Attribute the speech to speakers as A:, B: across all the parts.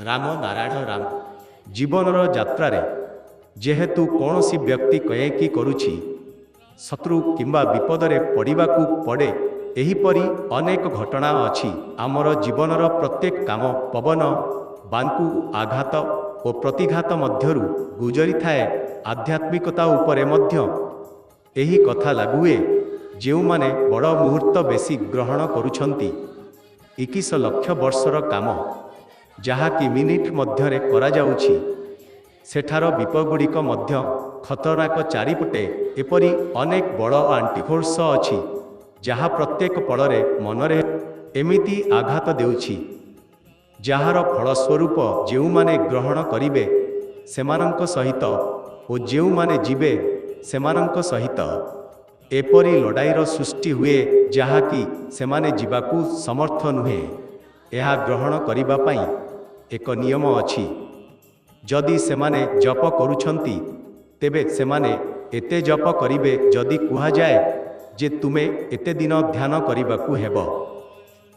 A: ରାମ ନାରାୟଣ ରାମ ଜୀବନର ଯାତ୍ରାରେ ଯେହେତୁ କୌଣସି ବ୍ୟକ୍ତି କଏକି କରୁଛି ଶତ୍ରୁ କିମ୍ବା ବିପଦରେ ପଡ଼ିବାକୁ ପଡ଼େ, ଏହିପରି ଅନେକ ଘଟଣା ଅଛି। ଆମର ଜୀବନର ପ୍ରତ୍ୟେକ କାମ ପବନ ବାଙ୍କୁ ଆଘାତ ଓ ପ୍ରତିଘାତ ମଧ୍ୟରୁ ଗୁଜରିଥାଏ। ଆଧ୍ୟାତ୍ମିକତା ଉପରେ ମଧ୍ୟ ଏହି କଥା ଲାଗୁ ହୁଏ। ଯେଉଁମାନେ ବଡ଼ ମୁହୂର୍ତ୍ତ ବେଶୀ ଗ୍ରହଣ କରୁଛନ୍ତି, 21 ଲକ୍ଷ ବର୍ଷର କାମ ଯାହାକି ମିନିଟ ମଧ୍ୟରେ କରାଯାଉଛି, ସେଠାର ବିପଦଗୁଡ଼ିକ ମଧ୍ୟ ଖତରନାକ। ଚାରିପଟେ ଏପରି ଅନେକ ବଡ଼ ଆଣ୍ଟିଫୋର୍ସ ଅଛି ଯାହା ପ୍ରତ୍ୟେକ ପଳରେ ମନରେ ଏମିତି ଆଘାତ ଦେଉଛି, ଯାହାର ଫଳସ୍ୱରୂପ ଯେଉଁମାନେ ଗ୍ରହଣ କରିବେ ସେମାନଙ୍କ ସହିତ ଓ ଯେଉଁମାନେ ଯିବେ ସେମାନଙ୍କ ସହିତ ଏପରି ଲଢ଼ାଇର ସୃଷ୍ଟି ହୁଏ ଯାହାକି ସେମାନେ ଯିବାକୁ ସମର୍ଥ ନୁହେଁ। ଏହା ଗ୍ରହଣ କରିବା ପାଇଁ ଏକ ନିୟମ ଅଛି। ଯଦି ସେମାନେ ଜପ କରୁଛନ୍ତି, ତେବେ ସେମାନେ ଏତେ ଜପ କରିବେ। ଯଦି କୁହାଯାଏ ଯେ ତୁମେ ଏତେ ଦିନ ଧ୍ୟାନ କରିବାକୁ ହେବ,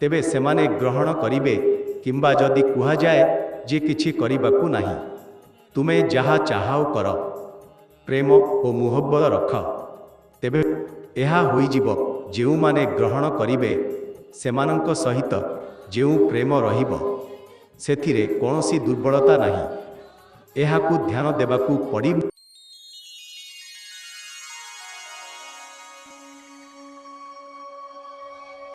A: ତେବେ ସେମାନେ ଗ୍ରହଣ କରିବେ। କିମ୍ବା ଯଦି କୁହାଯାଏ ଯେ କିଛି କରିବାକୁ ନାହିଁ, ତୁମେ ଯାହା ଚାହାଉ କର, ପ୍ରେମ ଓ ମୋହବ୍ବତ ରଖ, ତେବେ ଏହା ହୋଇଯିବ। ଯେଉଁମାନେ ଗ୍ରହଣ କରିବେ ସେମାନଙ୍କ ସହିତ ଯେଉଁ ପ୍ରେମ ରହିବ, ସେଥିରେ କୌଣସି ଦୁର୍ବଳତା ନାହିଁ। ଏହାକୁ ଧ୍ୟାନ ଦେବାକୁ ପଡ଼ିବ।